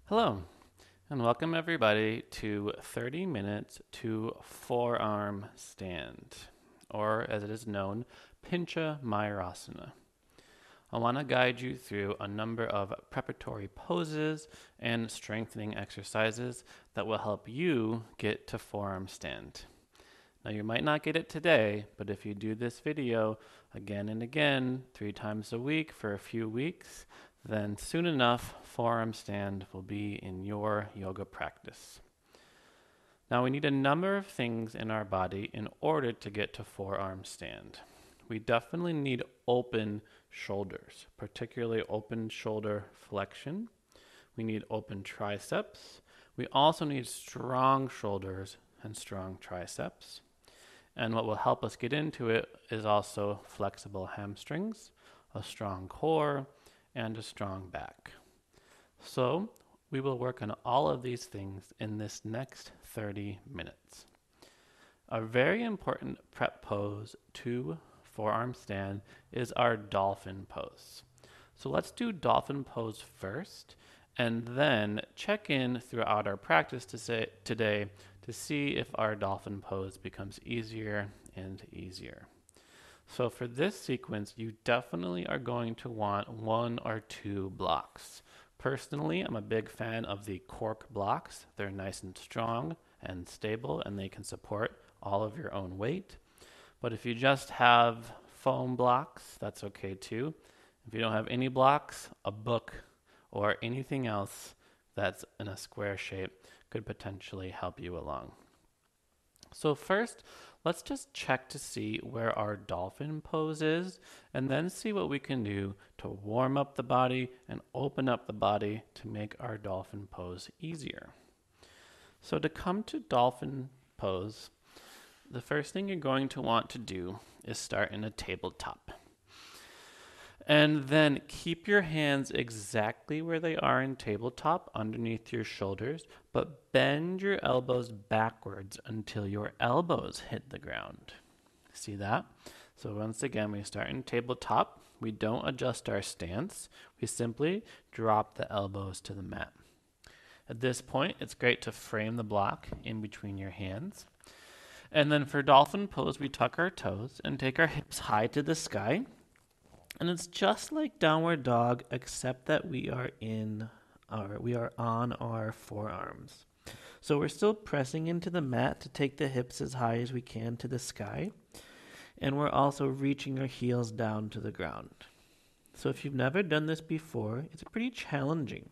Hello, and welcome everybody to 30 minutes to forearm stand, or as it is known, Pincha Mayurasana. I want to guide you through a number of preparatory poses and strengthening exercises that will help you get to forearm stand. Now, you might not get it today, but if you do this video again and again, 3 times a week for a few weeks, then soon enough, forearm stand will be in your yoga practice. Now, we need a number of things in our body in order to get to forearm stand. We definitely need open shoulders, particularly open shoulder flexion. We need open triceps. We also need strong shoulders and strong triceps. And what will help us get into it is also flexible hamstrings, a strong core, and a strong back. So we will work on all of these things in this next 30 minutes. A very important prep pose to forearm stand is our dolphin pose. So let's do dolphin pose first, and then check in throughout our practice today to see if our dolphin pose becomes easier and easier. So for this sequence, you definitely are going to want 1 or 2 blocks. Personally, I'm a big fan of the cork blocks. They're nice and strong and stable, and they can support all of your own weight. But if you just have foam blocks, that's okay too. If you don't have any blocks, a book or anything else that's in a square shape could potentially help you along. So first, let's just check to see where our dolphin pose is, and then see what we can do to warm up the body and open up the body to make our dolphin pose easier. So to come to dolphin pose, the first thing you're going to want to do is start in a tabletop. And then keep your hands exactly where they are in tabletop underneath your shoulders, but bend your elbows backwards until your elbows hit the ground. See that? So once again, we start in tabletop. We don't adjust our stance. We simply drop the elbows to the mat. At this point, it's great to frame the block in between your hands. And then for dolphin pose, we tuck our toes and take our hips high to the sky. And it's just like downward dog, except that we are on our forearms. So we're still pressing into the mat to take the hips as high as we can to the sky. And we're also reaching our heels down to the ground. So if you've never done this before, it's pretty challenging.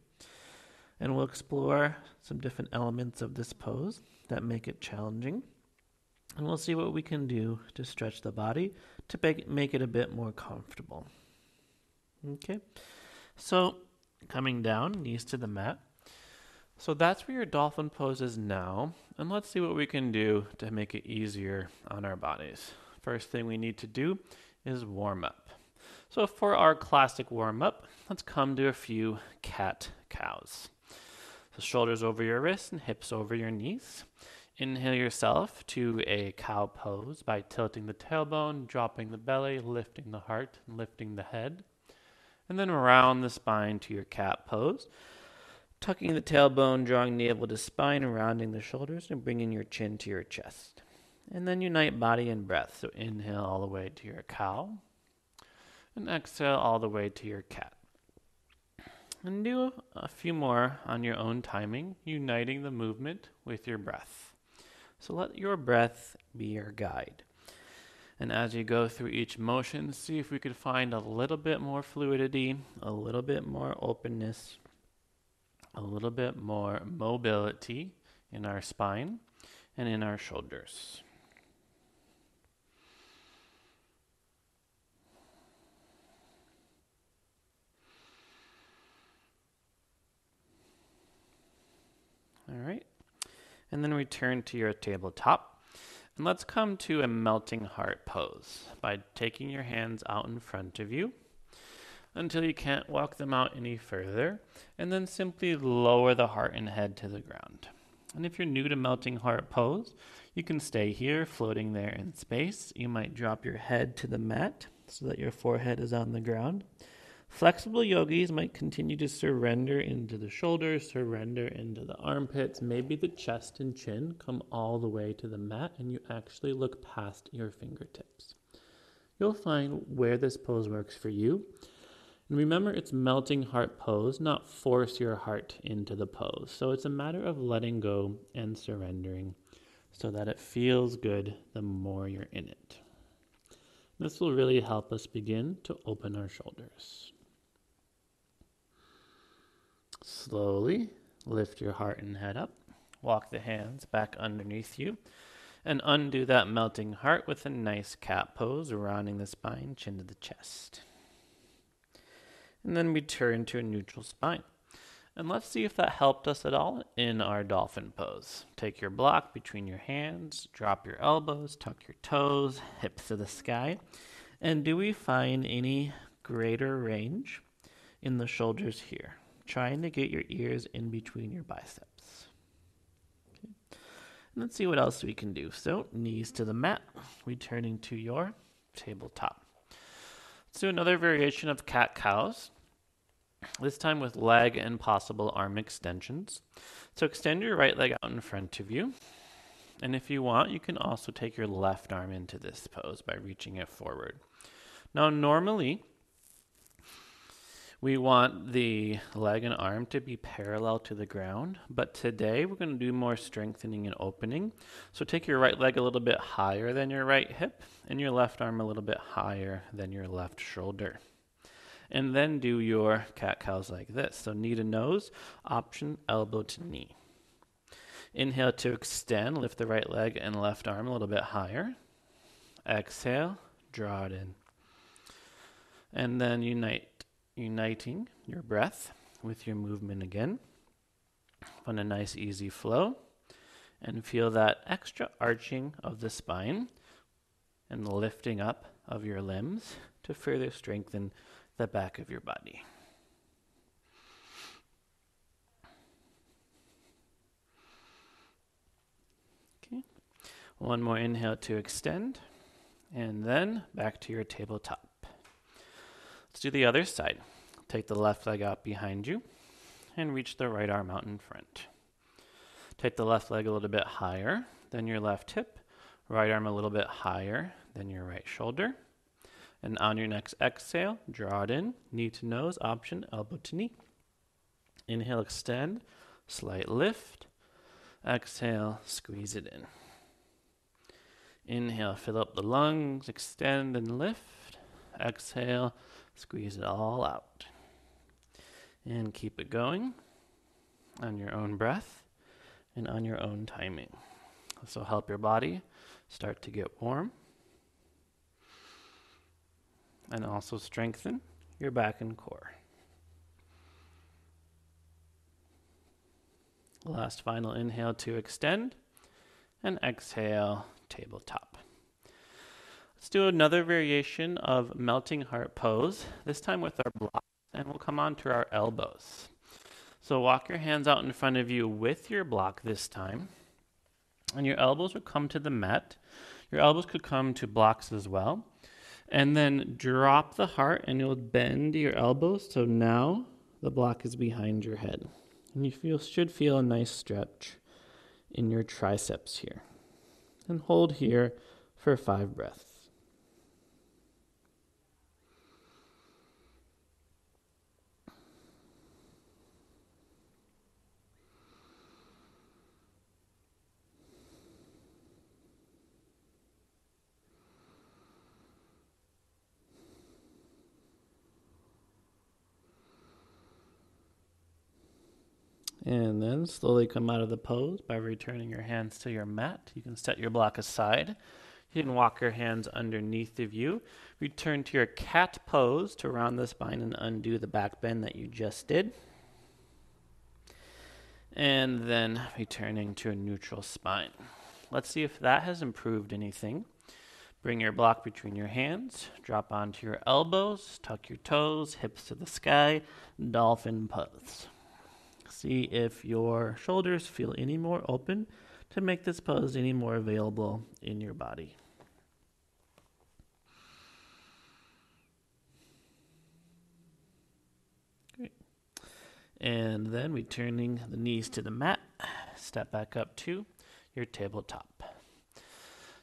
And we'll explore some different elements of this pose that make it challenging. And we'll see what we can do to stretch the body to make it a bit more comfortable. Okay, so coming down, knees to the mat. So that's where your dolphin pose is now. And let's see what we can do to make it easier on our bodies. First thing we need to do is warm up. So for our classic warm up, let's come to a few cat-cows. So shoulders over your wrists and hips over your knees. Inhale yourself to a cow pose by tilting the tailbone, dropping the belly, lifting the heart, and lifting the head. And then round the spine to your cat pose, tucking the tailbone, drawing navel to spine, and rounding the shoulders, and bringing your chin to your chest. And then unite body and breath. So inhale all the way to your cow, and exhale all the way to your cat. And do a few more on your own timing, uniting the movement with your breath. So let your breath be your guide. And as you go through each motion, see if we could find a little bit more fluidity, a little bit more openness, a little bit more mobility in our spine and in our shoulders. All right. And then return to your tabletop. And let's come to a melting heart pose by taking your hands out in front of you until you can't walk them out any further, and then simply lower the heart and head to the ground. And if you're new to melting heart pose, you can stay here, floating there in space. You might drop your head to the mat so that your forehead is on the ground. Flexible yogis might continue to surrender into the shoulders, surrender into the armpits. Maybe the chest and chin come all the way to the mat and you actually look past your fingertips. You'll find where this pose works for you. And remember, it's melting heart pose, not force your heart into the pose. So it's a matter of letting go and surrendering so that it feels good the more you're in it. This will really help us begin to open our shoulders. Slowly lift your heart and head up. Walk the hands back underneath you and undo that melting heart with a nice cat pose, rounding the spine, chin to the chest. And then we turn to a neutral spine. And let's see if that helped us at all in our dolphin pose. Take your block between your hands, drop your elbows, tuck your toes, hips to the sky. And do we find any greater range in the shoulders here? Trying to get your ears in between your biceps. Okay. And let's see what else we can do. So, knees to the mat, returning to your tabletop. Let's do another variation of cat-cows, this time with leg and possible arm extensions. So extend your right leg out in front of you. And if you want, you can also take your left arm into this pose by reaching it forward. Now, normally, we want the leg and arm to be parallel to the ground, but today we're going to do more strengthening and opening. So take your right leg a little bit higher than your right hip and your left arm a little bit higher than your left shoulder. And then do your cat-cows like this. So knee to nose, option elbow to knee. Inhale to extend, lift the right leg and left arm a little bit higher. Exhale, draw it in. And then uniting your breath with your movement again. Find a nice easy flow and feel that extra arching of the spine and the lifting up of your limbs to further strengthen the back of your body. Okay. One more inhale to extend and then back to your tabletop. Let's do the other side. Take the left leg out behind you and reach the right arm out in front. Take the left leg a little bit higher than your left hip, right arm a little bit higher than your right shoulder. And on your next exhale, draw it in, knee to nose, option elbow to knee. Inhale, extend, slight lift. Exhale, squeeze it in. Inhale, fill up the lungs, extend and lift. Exhale, squeeze it all out. And keep it going on your own breath and on your own timing. This will help your body start to get warm and also strengthen your back and core. Last final inhale to extend and exhale, tabletop. Let's do another variation of melting heart pose, this time with our blocks, and we'll come on to our elbows. So walk your hands out in front of you with your block this time, and your elbows will come to the mat. Your elbows could come to blocks as well. And then drop the heart and you'll bend your elbows. So now the block is behind your head. And you should feel a nice stretch in your triceps here. And hold here for 5 breaths. And then slowly come out of the pose by returning your hands to your mat. You can set your block aside. You can walk your hands underneath of you. Return to your cat pose to round the spine and undo the back bend that you just did. And then returning to a neutral spine. Let's see if that has improved anything. Bring your block between your hands. Drop onto your elbows. Tuck your toes, hips to the sky. Dolphin pose. See if your shoulders feel any more open to make this pose any more available in your body. And then returning the knees to the mat, step back up to your tabletop.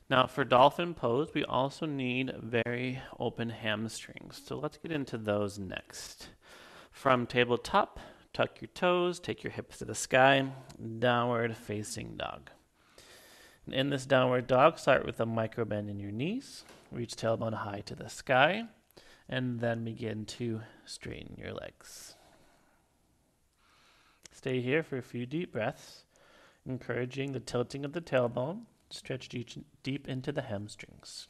Now for dolphin pose, we also need very open hamstrings. So let's get into those next. From tabletop, tuck your toes, take your hips to the sky, downward facing dog. In this downward dog, start with a micro bend in your knees, reach tailbone high to the sky, and then begin to straighten your legs. Stay here for a few deep breaths, encouraging the tilting of the tailbone, stretch deep into the hamstrings.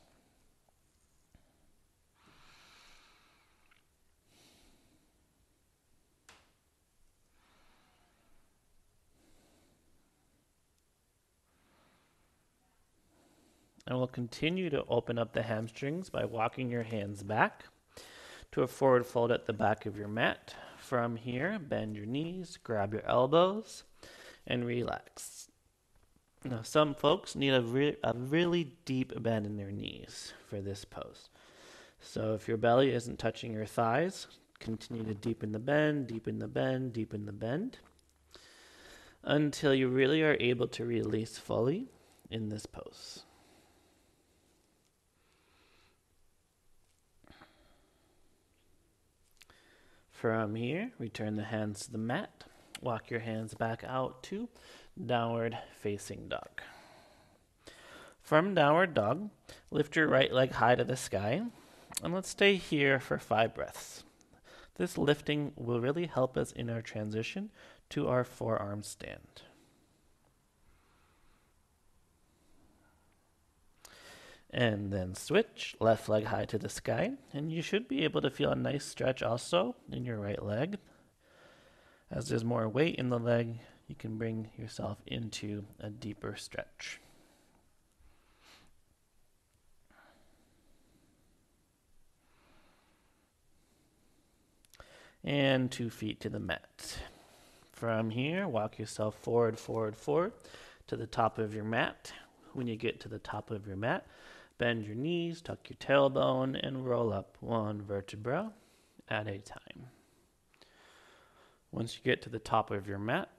And we'll continue to open up the hamstrings by walking your hands back to a forward fold at the back of your mat. From here, bend your knees, grab your elbows, and relax. Now, some folks need a really deep bend in their knees for this pose. So if your belly isn't touching your thighs, continue to deepen the bend, deepen the bend, deepen the bend, until you really are able to release fully in this pose. From here, return the hands to the mat. Walk your hands back out to downward facing dog. From downward dog, lift your right leg high to the sky, and let's stay here for 5 breaths. This lifting will really help us in our transition to our forearm stand. And then switch, left leg high to the sky, and you should be able to feel a nice stretch also in your right leg. As there's more weight in the leg, you can bring yourself into a deeper stretch. And 2 feet to the mat. From here, walk yourself forward, forward, forward to the top of your mat. When you get to the top of your mat, bend your knees, tuck your tailbone, and roll up 1 vertebra at a time. Once you get to the top of your mat,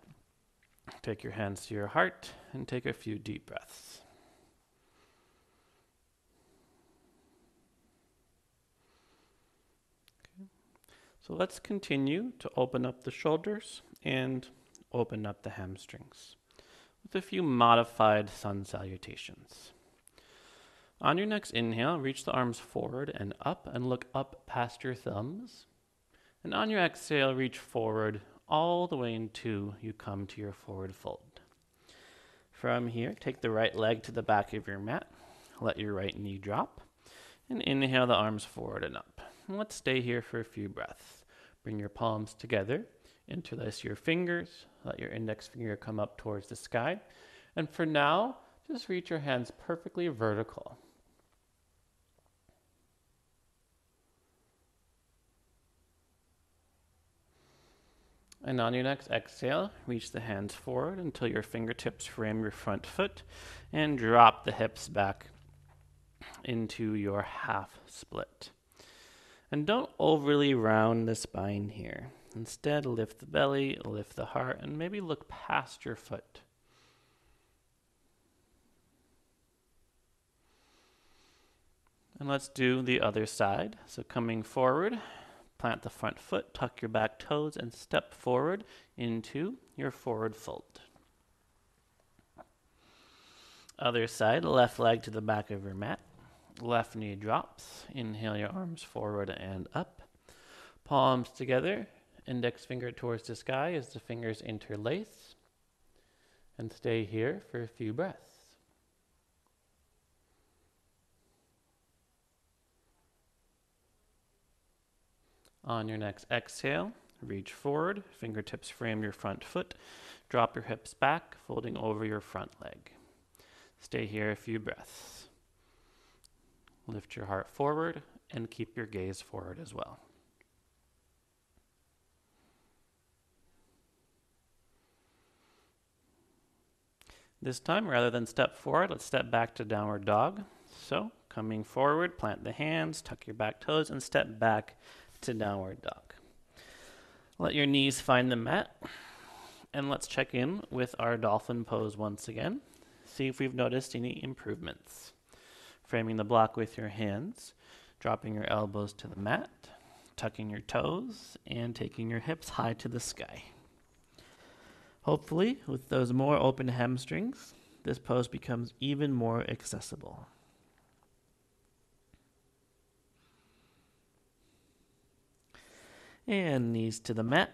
take your hands to your heart and take a few deep breaths. Okay. So let's continue to open up the shoulders and open up the hamstrings with a few modified sun salutations. On your next inhale, reach the arms forward and up and look up past your thumbs. And on your exhale, reach forward all the way until you come to your forward fold. From here, take the right leg to the back of your mat. Let your right knee drop. And inhale the arms forward and up. And let's stay here for a few breaths. Bring your palms together. Interlace your fingers. Let your index finger come up towards the sky. And for now, just reach your hands perfectly vertical. And on your next exhale, reach the hands forward until your fingertips frame your front foot and drop the hips back into your half split. And don't overly round the spine here. Instead, lift the belly, lift the heart, and maybe look past your foot. And let's do the other side. So coming forward, plant the front foot, tuck your back toes, and step forward into your forward fold. Other side, left leg to the back of your mat. Left knee drops. Inhale your arms forward and up. Palms together. Index finger towards the sky as the fingers interlace. And stay here for a few breaths. On your next exhale, reach forward, fingertips frame your front foot, drop your hips back, folding over your front leg. Stay here a few breaths. Lift your heart forward and keep your gaze forward as well. This time, rather than step forward, let's step back to downward dog. So, coming forward, plant the hands, tuck your back toes, and step back to downward dog. Let your knees find the mat. And let's check in with our dolphin pose once again. See if we've noticed any improvements. Framing the block with your hands, dropping your elbows to the mat, tucking your toes, and taking your hips high to the sky. Hopefully, with those more open hamstrings, this pose becomes even more accessible. And knees to the mat.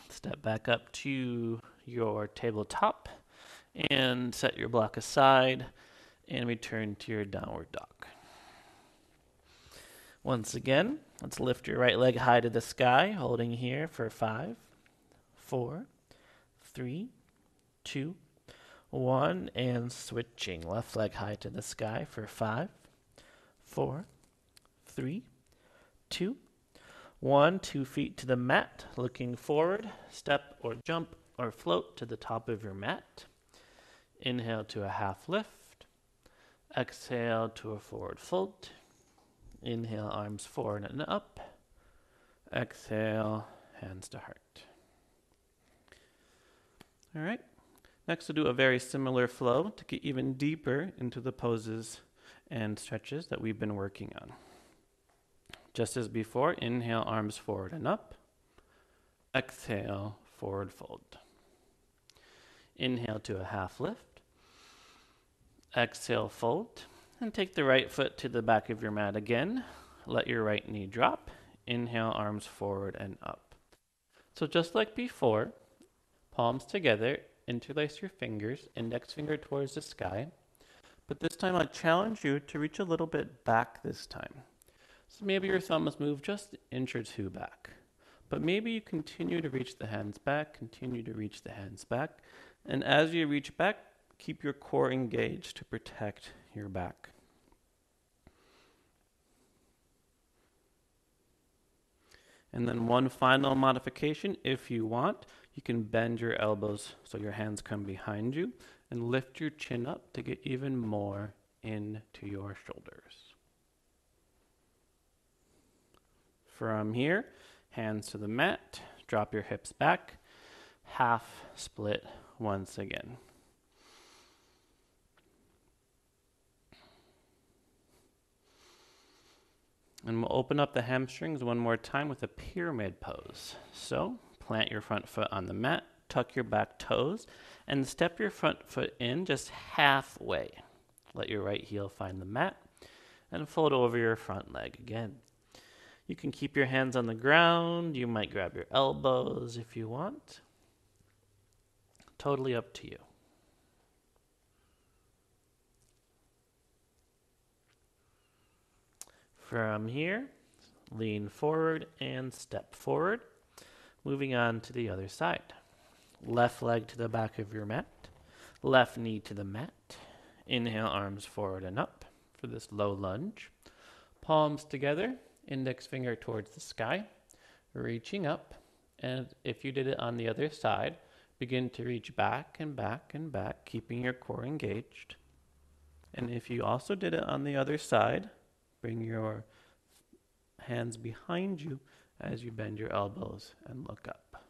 Step back up to your tabletop and set your block aside and return to your downward dog. Once again, let's lift your right leg high to the sky, holding here for 5, 4, 3, 2, 1, and switching. Left leg high to the sky for 5, 4, 3, 2, 1. 2 feet to the mat, looking forward. Step or jump or float to the top of your mat. Inhale to a half lift. Exhale to a forward fold. Inhale, arms forward and up. Exhale, hands to heart. All right. Next, we'll do a very similar flow to get even deeper into the poses and stretches that we've been working on. Just as before, inhale, arms forward and up. Exhale, forward fold. Inhale to a half lift. Exhale, fold. And take the right foot to the back of your mat again. Let your right knee drop. Inhale, arms forward and up. So just like before, palms together, interlace your fingers, index finger towards the sky. But this time I challenge you to reach a little bit back this time. So maybe your thumb must move just an inch or two back. But maybe you continue to reach the hands back, continue to reach the hands back. And as you reach back, keep your core engaged to protect your back. And then one final modification, if you want, you can bend your elbows so your hands come behind you and lift your chin up to get even more into your shoulders. From here, hands to the mat, drop your hips back, half split once again. And we'll open up the hamstrings one more time with a pyramid pose. So, plant your front foot on the mat, tuck your back toes, and step your front foot in just halfway. Let your right heel find the mat, and fold over your front leg again. You can keep your hands on the ground. You might grab your elbows if you want. Totally up to you. From here, lean forward and step forward. Moving on to the other side. Left leg to the back of your mat. Left knee to the mat. Inhale, arms forward and up for this low lunge. Palms together. Index finger towards the sky, reaching up, and if you did it on the other side, begin to reach back and back and back, keeping your core engaged. And if you also did it on the other side, bring your hands behind you as you bend your elbows and look up.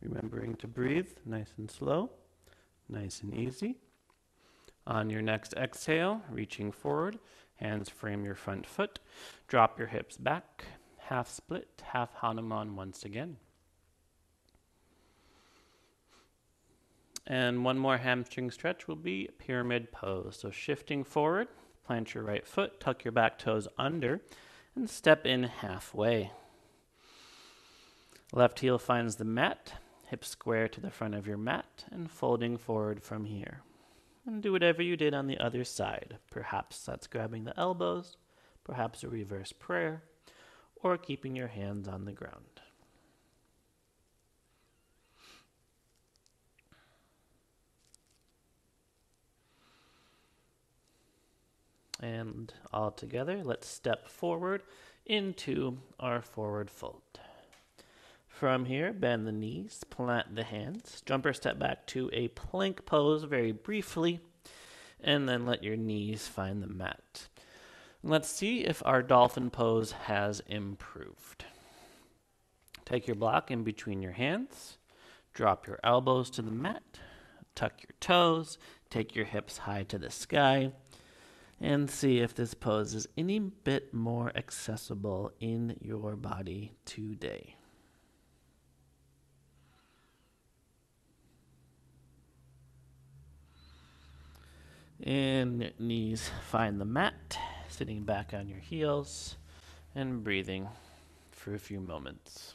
Remembering to breathe nice and slow. Nice and easy. On your next exhale, reaching forward, hands frame your front foot, drop your hips back, half split, half Hanuman once again. And one more hamstring stretch will be pyramid pose. So shifting forward, plant your right foot, tuck your back toes under, and step in halfway. Left heel finds the mat. Hips square to the front of your mat and folding forward from here. And do whatever you did on the other side. Perhaps that's grabbing the elbows, perhaps a reverse prayer, or keeping your hands on the ground. And all together, let's step forward into our forward fold. From here, bend the knees, plant the hands, jumper step back to a plank pose very briefly. And then let your knees find the mat. Let's see if our dolphin pose has improved. Take your block in between your hands. Drop your elbows to the mat. Tuck your toes. Take your hips high to the sky. And see if this pose is any bit more accessible in your body today. And knees find the mat, sitting back on your heels and breathing for a few moments.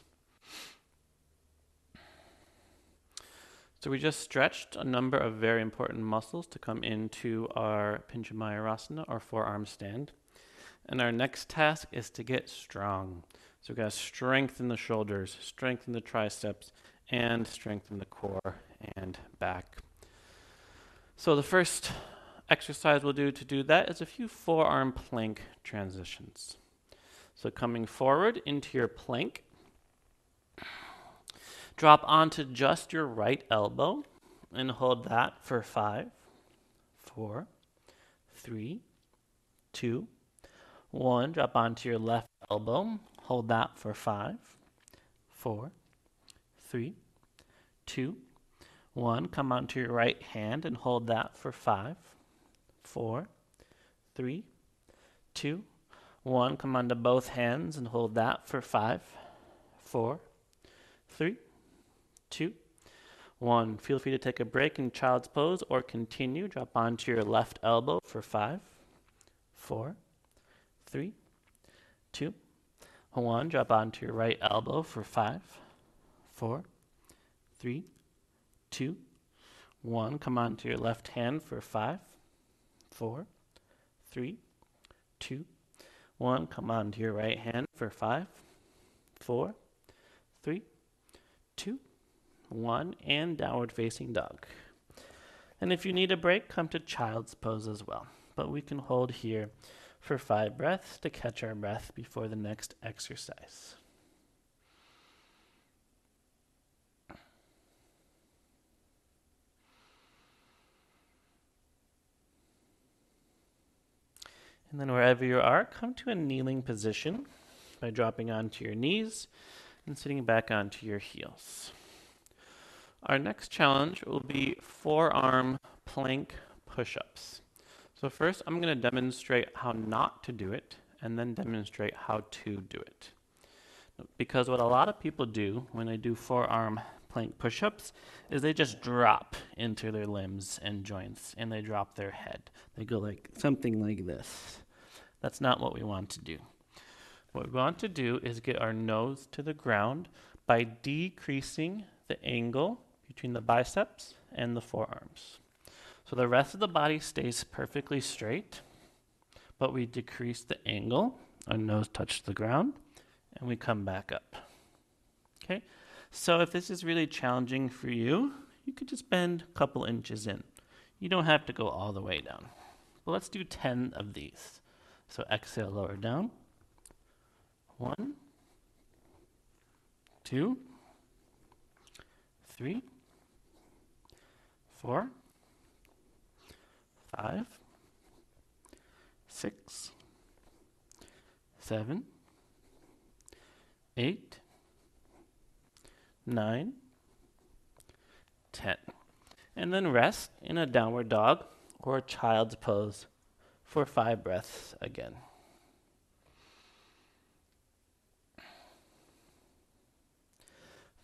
So we just stretched a number of very important muscles to come into our Pincha Mayurasana, or forearm stand. And our next task is to get strong. So we've got to strengthen the shoulders, strengthen the triceps, and strengthen the core and back. So the first exercise we'll do to do that is a few forearm plank transitions. So coming forward into your plank, drop onto just your right elbow and hold that for 5, 4, 3, 2, 1. Drop onto your left elbow, hold that for 5, 4, 3, 2, 1. Come onto your right hand and hold that for 5, 4, 3, 2, 1. Come onto both hands and hold that for 5, 4, 3, 2, 1. Feel free to take a break in child's pose or continue. Drop onto your left elbow for 5, 4, 3, 2, 1. Drop onto your right elbow for 5, 4, 3, 2, 1. Come onto your left hand for 5, 4, 3, 2, 1. Come onto your right hand for 5, 4, 3, 2, 1. And downward facing dog. And if you need a break, come to child's pose as well. But we can hold here for 5 breaths to catch our breath before the next exercise. And then wherever you are, come to a kneeling position by dropping onto your knees and sitting back onto your heels. Our next challenge will be forearm plank push-ups. So first, I'm going to demonstrate how not to do it, and then demonstrate how to do it. Because what a lot of people do when they do forearm plank push-ups is they just drop into their limbs and joints, and they drop their head. They go like something like this. That's not what we want to do. What we want to do is get our nose to the ground by decreasing the angle between the biceps and the forearms. So the rest of the body stays perfectly straight, but we decrease the angle. Our nose touches the ground, and we come back up. Okay? So if this is really challenging for you, you could just bend a couple inches in. You don't have to go all the way down. But let's do 10 of these. So exhale, lower down. 1, 2, 3, 4, 5, 6, 7, 8, 9, 10. And then rest in a downward dog or child's pose for 5 breaths again.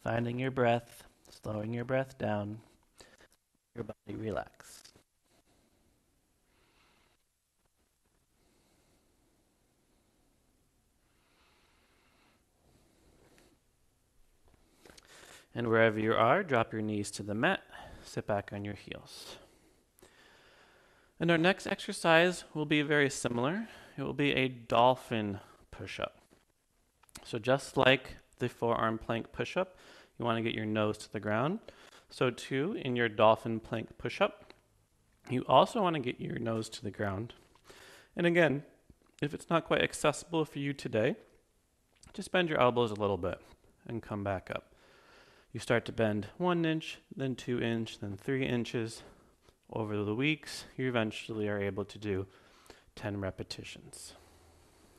Finding your breath, slowing your breath down, your body relax. And wherever you are, drop your knees to the mat, sit back on your heels. And our next exercise will be very similar. It will be a dolphin push-up. So just like the forearm plank push-up, you want to get your nose to the ground. So too, in your dolphin plank push-up, you also want to get your nose to the ground. And again, if it's not quite accessible for you today, just bend your elbows a little bit and come back up. You start to bend 1 inch, then 2 inch, then 3 inches, over the weeks, you eventually are able to do 10 repetitions.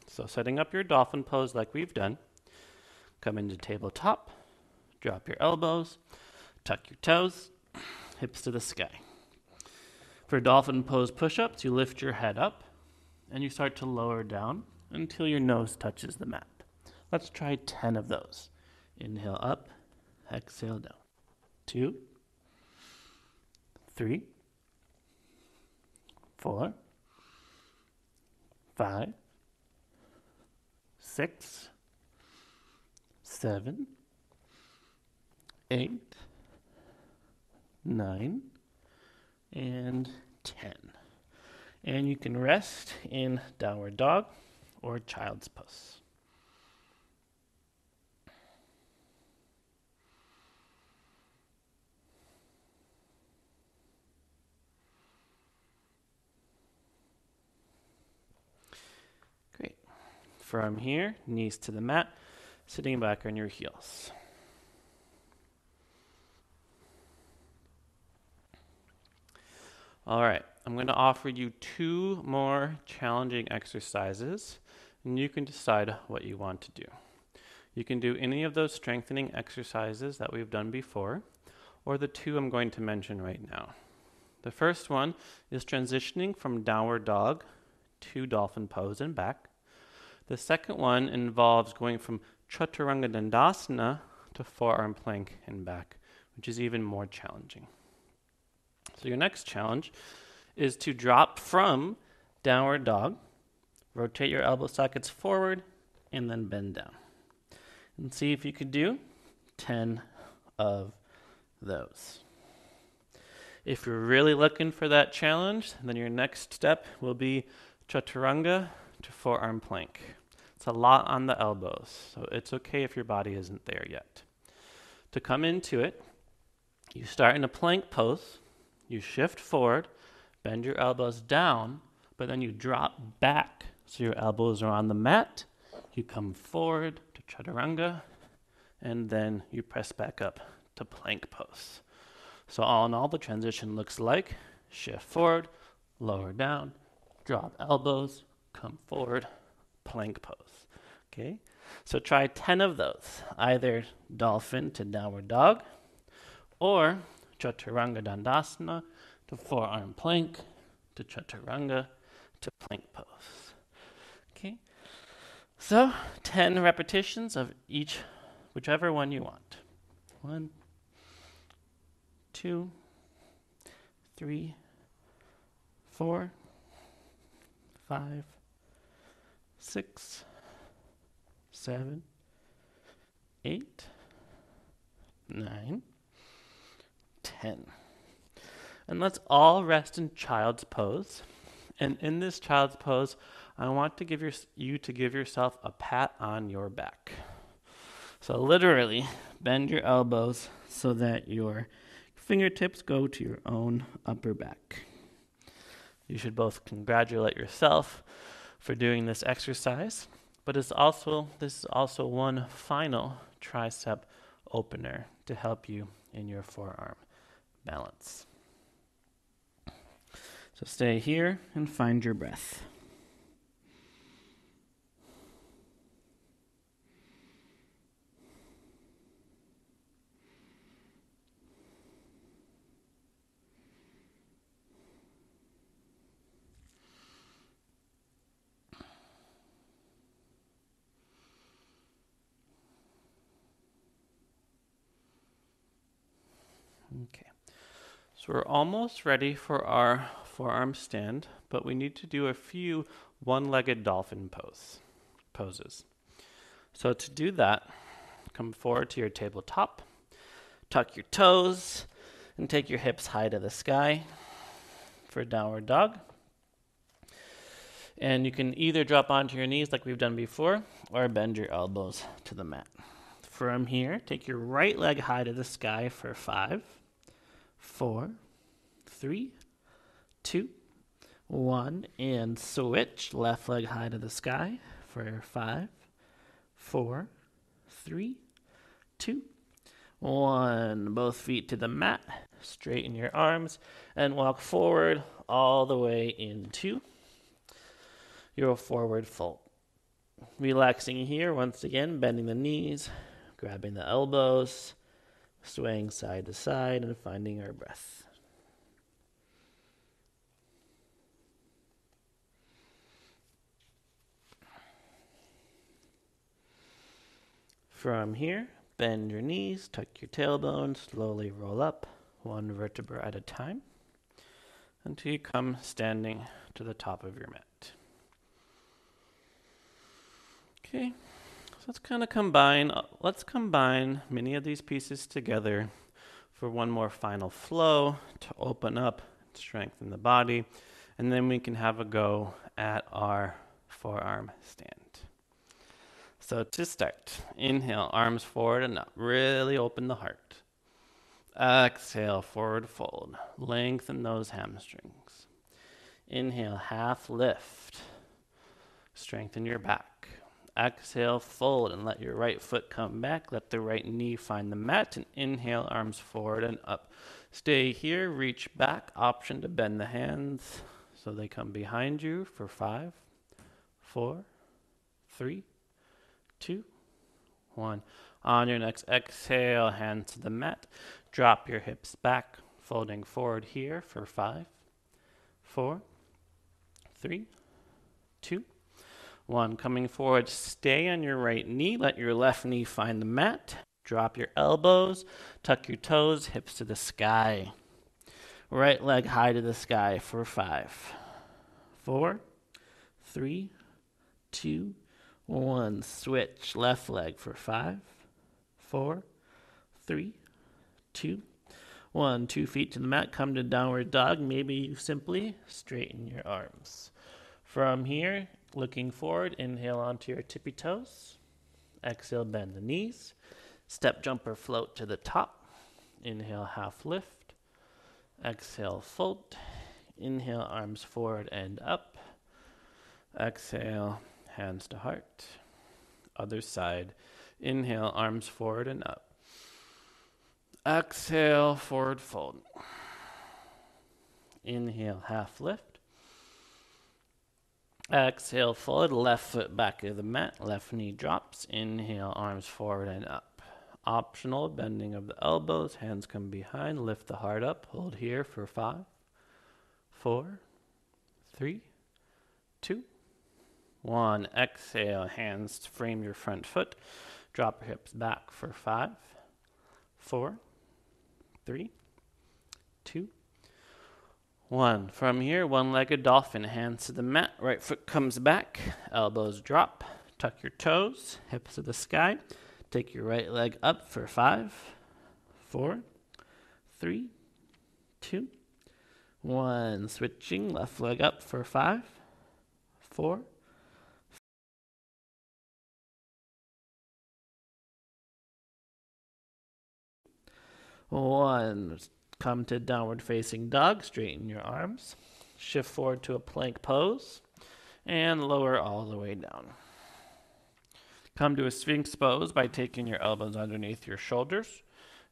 So setting up your dolphin pose like we've done, come into tabletop, drop your elbows, tuck your toes, hips to the sky. For dolphin pose push-ups, you lift your head up and you start to lower down until your nose touches the mat. Let's try 10 of those. Inhale up, exhale down. 2, 3, 4, 5, 6, 7, 8, 9, and 10. And you can rest in downward dog or child's pose. Great. From here, knees to the mat, sitting back on your heels. All right, I'm going to offer you 2 more challenging exercises, and you can decide what you want to do. You can do any of those strengthening exercises that we've done before, or the 2 I'm going to mention right now. The first one is transitioning from downward dog to dolphin pose and back. The second one involves going from chaturanga dandasana to forearm plank and back, which is even more challenging. So your next challenge is to drop from downward dog, rotate your elbow sockets forward, and then bend down. And see if you could do 10 of those. If you're really looking for that challenge, then your next step will be chaturanga to forearm plank. It's a lot on the elbows, so it's okay if your body isn't there yet. To come into it, you start in a plank pose. You shift forward, bend your elbows down, but then you drop back so your elbows are on the mat. You come forward to chaturanga, and then you press back up to plank pose. So all in all, the transition looks like shift forward, lower down, drop elbows, come forward, plank pose. Okay? So try 10 of those, either dolphin to downward dog, or chaturanga dandasana to forearm plank to chaturanga to plank pose. Okay? So 10 repetitions of each, whichever one you want. 1, 2, 3, 4, 5, 6, 7, 8, 9, 10. And let's all rest in child's pose. And in this child's pose, I want to give you to give yourself a pat on your back. So literally, bend your elbows so that your fingertips go to your own upper back. You should both congratulate yourself for doing this exercise, but this is also one final tricep opener to help you in your forearm balance. So stay here and find your breath. Okay. So we're almost ready for our forearm stand, but we need to do a few one-legged dolphin poses. So to do that, come forward to your tabletop, tuck your toes, and take your hips high to the sky for downward dog. And you can either drop onto your knees like we've done before, or bend your elbows to the mat. From here, take your right leg high to the sky for 5, 4, 3, 2, 1, and switch. Left leg high to the sky for 5, 4, 3, 2, 1. Both feet to the mat. straighten your arms, and walk forward all the way into your forward fold. Relaxing here, once again, bending the knees, grabbing the elbows, swaying side to side, and finding our breath. From here, bend your knees, tuck your tailbone, slowly roll up, one vertebra at a time, until you come standing to the top of your mat. Okay, so let's combine many of these pieces together for one more final flow to open up, strengthen the body, and then we can have a go at our forearm stand. So to start, inhale, arms forward and up. Really open the heart. Exhale, forward fold. Lengthen those hamstrings. Inhale, half lift. Strengthen your back. Exhale, fold and let your right foot come back. Let the right knee find the mat. And inhale, arms forward and up. Stay here, reach back. Option to bend the hands so they come behind you for 5, 4, 3, 2, 1. On your next exhale, hands to the mat. Drop your hips back, folding forward here for 5, 4, 3, 2, 1. Coming forward, stay on your right knee. Let your left knee find the mat. Drop your elbows, tuck your toes, hips to the sky. Right leg high to the sky for 5, 4, 3, 2, 1. Switch left leg for 5, 4, 3, 2, 1. 2 feet to the mat. Come to downward dog. Maybe you simply straighten your arms. From here, looking forward, inhale onto your tippy toes. Exhale, bend the knees. Step jump or float to the top. Inhale, half lift. Exhale, fold. Inhale, arms forward and up. Exhale, hands to heart. Other side. Inhale, arms forward and up. Exhale, forward fold. Inhale, half lift. Exhale, fold. Left foot back to the mat. Left knee drops. Inhale, arms forward and up. Optional, bending of the elbows. Hands come behind. Lift the heart up. Hold here for 5, 4, 3, 2, 1. Exhale, hands frame your front foot. Drop your hips back for 5, 4, 3, 2, 1. From here, one-legged dolphin, hands to the mat. Right foot comes back, elbows drop. Tuck your toes, hips to the sky. Take your right leg up for 5, 4, 3, 2, 1. Switching, left leg up for 5, 4, 1. Come to downward facing dog. Straighten your arms. Shift forward to a plank pose. And lower all the way down. Come to a sphinx pose by taking your elbows underneath your shoulders.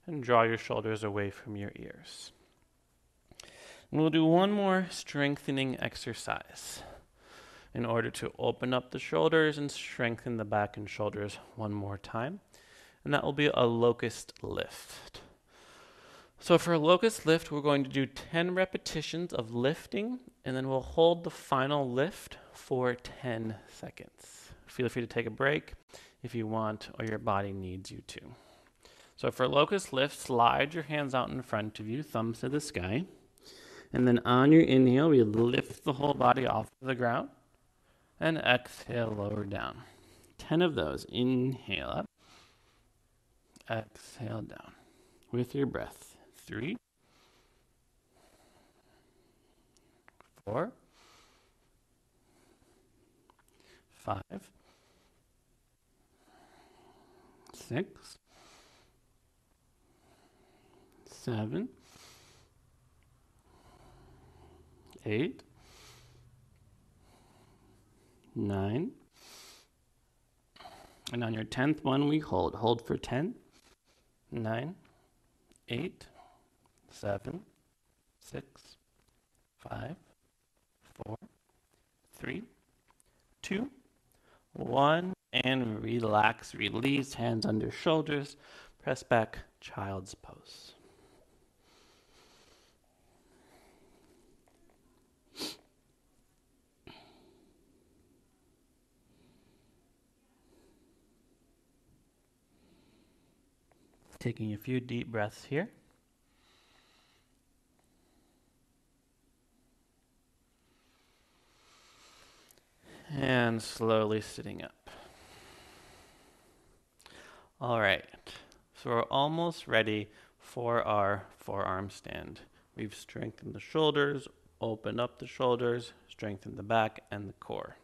And draw your shoulders away from your ears. And we'll do one more strengthening exercise in order to open up the shoulders and strengthen the back and shoulders one more time. And that will be a locust lift. So for a locust lift, we're going to do 10 repetitions of lifting, and then we'll hold the final lift for 10 seconds. Feel free to take a break if you want or your body needs you to. So for a locust lift, slide your hands out in front of you, thumbs to the sky. And then on your inhale, we lift the whole body off the ground. And exhale, lower down. 10 of those. Inhale up. Exhale down. With your breath. 3, 4, 5, 6, 7, 8, 9. And on your 10th one, we hold. Hold for 10, 9, 8, 7, 6, 5, 4, 3, 2, 1, and relax. Release, hands under shoulders. Press back, child's pose. Taking a few deep breaths here. And slowly sitting up. All right, so we're almost ready for our forearm stand. We've strengthened the shoulders, opened up the shoulders, strengthened the back and the core.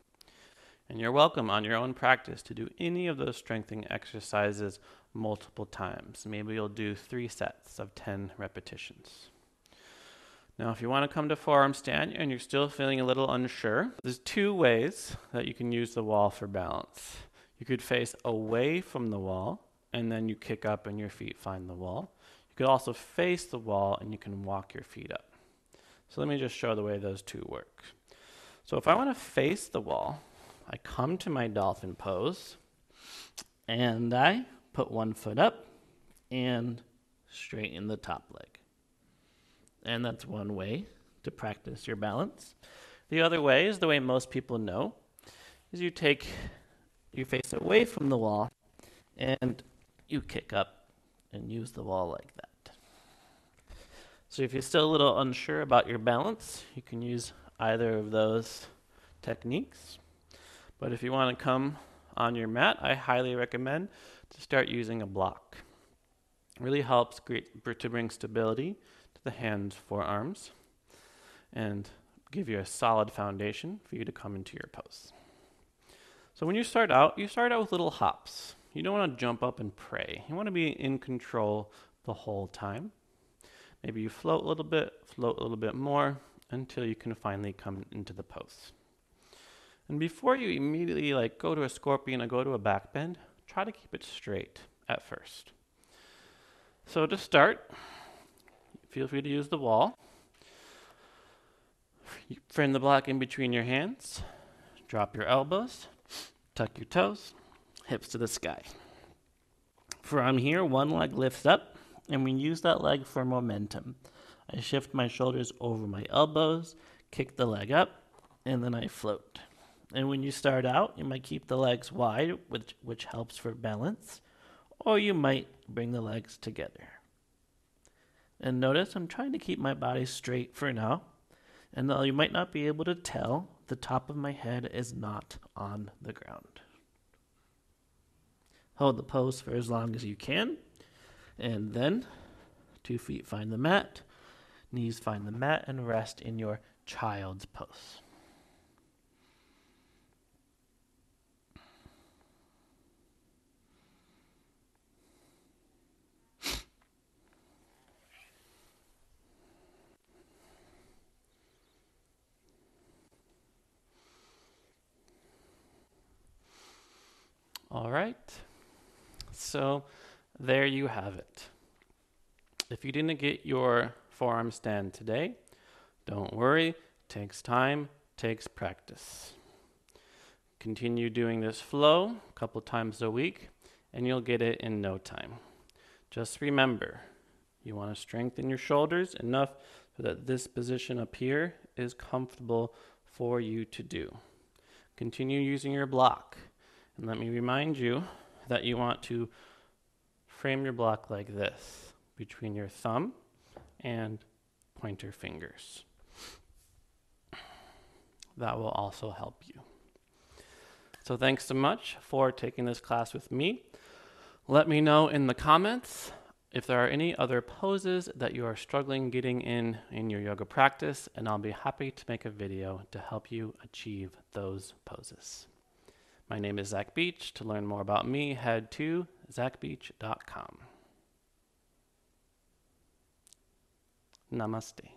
And you're welcome on your own practice to do any of those strengthening exercises multiple times. Maybe you'll do 3 sets of 10 repetitions. Now, if you want to come to forearm stand and you're still feeling a little unsure, there's 2 ways that you can use the wall for balance. You could face away from the wall, and then you kick up and your feet find the wall. You could also face the wall and you can walk your feet up. So let me just show the way those 2 work. So if I want to face the wall, I come to my dolphin pose, and I put one foot up and straighten the top leg. And that's one way to practice your balance. The other way is the way most people know, is you face away from the wall and you kick up and use the wall like that. So if you're still a little unsure about your balance, you can use either of those techniques. But if you want to come on your mat, I highly recommend to start using a block. It really helps to bring stability to the hands, forearms, and give you a solid foundation for you to come into your pose. So when you start out with little hops. You don't want to jump up and pray. You want to be in control the whole time. Maybe you float a little bit more until you can finally come into the pose. And before you immediately go to a scorpion or go to a back bend, try to keep it straight at first. So to start, feel free to use the wall. Frame the block in between your hands. Drop your elbows. Tuck your toes. Hips to the sky. From here, one leg lifts up, and we use that leg for momentum. I shift my shoulders over my elbows, kick the leg up, and then I float. And when you start out, you might keep the legs wide, which helps for balance, or you might bring the legs together. And notice I'm trying to keep my body straight for now, and though you might not be able to tell, the top of my head is not on the ground. Hold the pose for as long as you can, and then 2 feet find the mat, knees find the mat, and rest in your child's pose. All right, so there you have it. If you didn't get your forearm stand today, don't worry, takes time, takes practice. Continue doing this flow a couple times a week, and you'll get it in no time. Just remember, you want to strengthen your shoulders enough so that this position up here is comfortable for you to do. Continue using your block. And let me remind you that you want to frame your block like this, between your thumb and pointer fingers. That will also help you. So thanks so much for taking this class with me. Let me know in the comments if there are any other poses that you are struggling getting in your yoga practice, and I'll be happy to make a video to help you achieve those poses. My name is Zach Beach. To learn more about me, head to zachbeach.com. Namaste.